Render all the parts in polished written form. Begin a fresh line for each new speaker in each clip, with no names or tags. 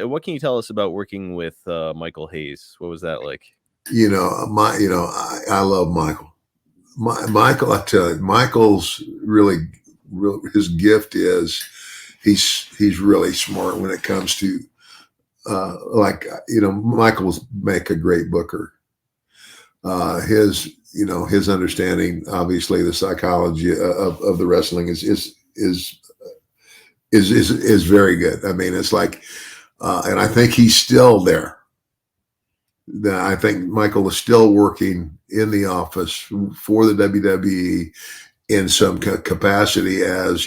what can you tell us about working with Michael Hayes? What was that like?
I love Michael. Michael, I tell you, Michael's really, his gift is he's really smart when it comes to Michael's make a great booker. His understanding, obviously, the psychology of the wrestling is very good. I mean, it's like, and I think he's still there. I think Michael is still working in the office for the WWE in some capacity as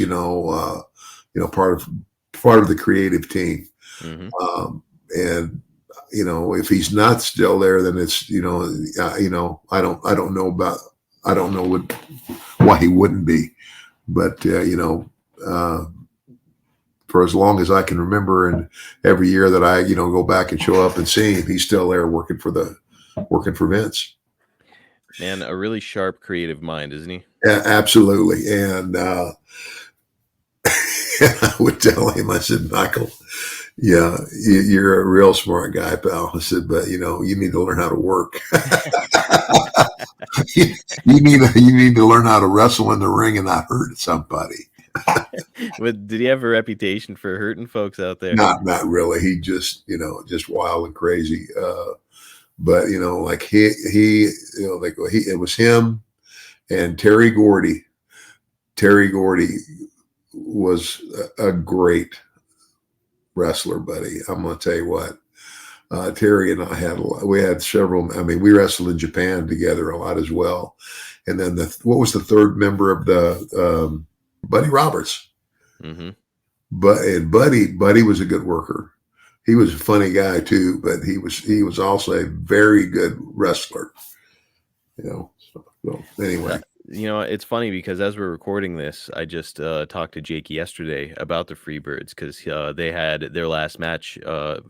part of the creative team.
Mm-hmm.
And if he's not still there, then it's I don't know why he wouldn't be, but for as long as I can remember, and every year that I go back and show up and see him, he's still there working for Vince.
Man, a really sharp, creative mind, isn't he?
Yeah, absolutely. And I would tell him, I said, Michael, yeah, you're a real smart guy, pal. I said, but you need to learn how to work. you need to learn how to wrestle in the ring and not hurt somebody.
Did he have a reputation for hurting folks out there?
Not really. He just wild and crazy. But like it was him and Terry Gordy. Terry Gordy was a great wrestler, buddy. I'm going to tell you what. Terry and I had several. I mean, we wrestled in Japan together a lot as well. And then what was the third member of the Buddy Roberts?
Mm-hmm.
But Buddy was a good worker. He was a funny guy too, but he was also a very good wrestler. So anyway.
It's funny because as we're recording this, I just talked to Jake yesterday about the Freebirds because they had their last match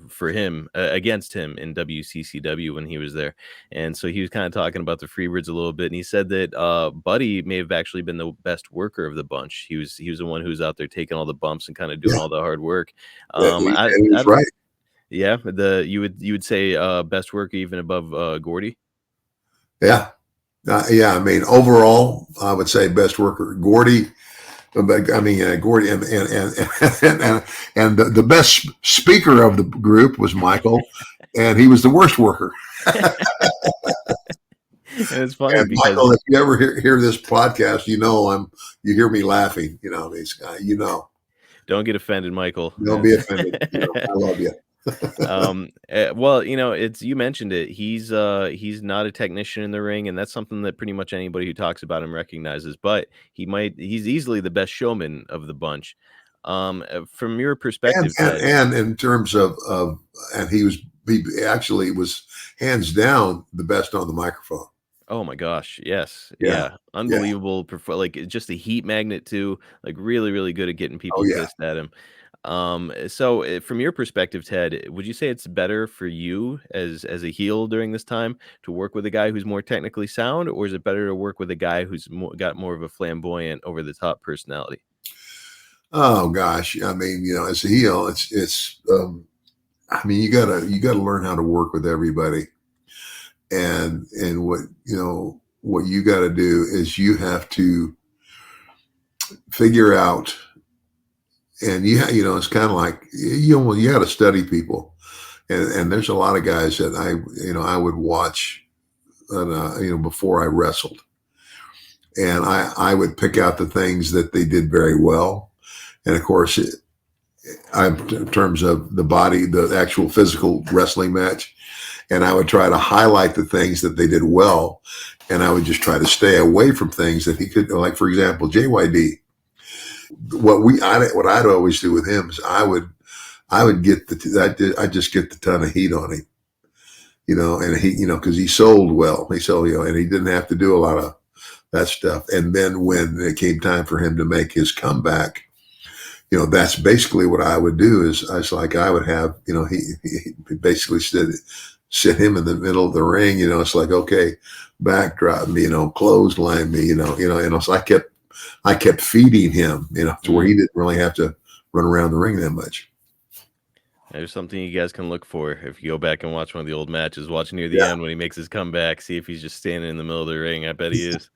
for him against him in WCCW when he was there. And so he was kind of talking about the Freebirds a little bit. And he said that Buddy may have actually been the best worker of the bunch. He was the one who was out there taking all the bumps and kind of doing all the hard work.
He's right.
Yeah. You would say best worker even above Gordy?
Yeah. I mean, overall, I would say best worker, Gordy. But I mean, Gordy and the best speaker of the group was Michael, and he was the worst worker.
And it's funny because
Michael, if you ever hear this podcast, you hear me laughing.
Don't get offended, Michael.
Don't be offended. I love you.
Well, you mentioned it. He's not a technician in the ring, and that's something that pretty much anybody who talks about him recognizes, but he's easily the best showman of the bunch. From your perspective,
and in terms of and he actually was hands down the best on the microphone.
Oh my gosh, yes. Yeah. Unbelievable.
Yeah.
Like just a heat magnet too, like really, really good at getting people pissed at him. So from your perspective, Ted, would you say it's better for you as a heel during this time to work with a guy who's more technically sound, or is it better to work with a guy who's got more of a flamboyant, over the top personality?
Oh gosh, I mean, as a heel, it's I mean, you gotta learn how to work with everybody, and what you got to do is you have to figure out. And it's kind of like you got to study people, and there's a lot of guys that I would watch, before I wrestled, and I would pick out the things that they did very well, and of course, in terms of the body, the actual physical wrestling match, and I would try to highlight the things that they did well, and I would just try to stay away from things that he could, like for example, JYD. What I'd always do with him is I would get I just get the ton of heat on him, and he, because he sold well, and he didn't have to do a lot of that stuff. And then when it came time for him to make his comeback, that's basically what I would do is I would have, he basically sit him in the middle of the ring, it's like, okay, backdrop me, clothesline me, so I kept feeding him, to where he didn't really have to run around the ring that much.
There's something you guys can look for if you go back and watch one of the old matches. Watch near the
Yeah.
end when he makes his comeback, see if he's just standing in the middle of the ring. I bet he is.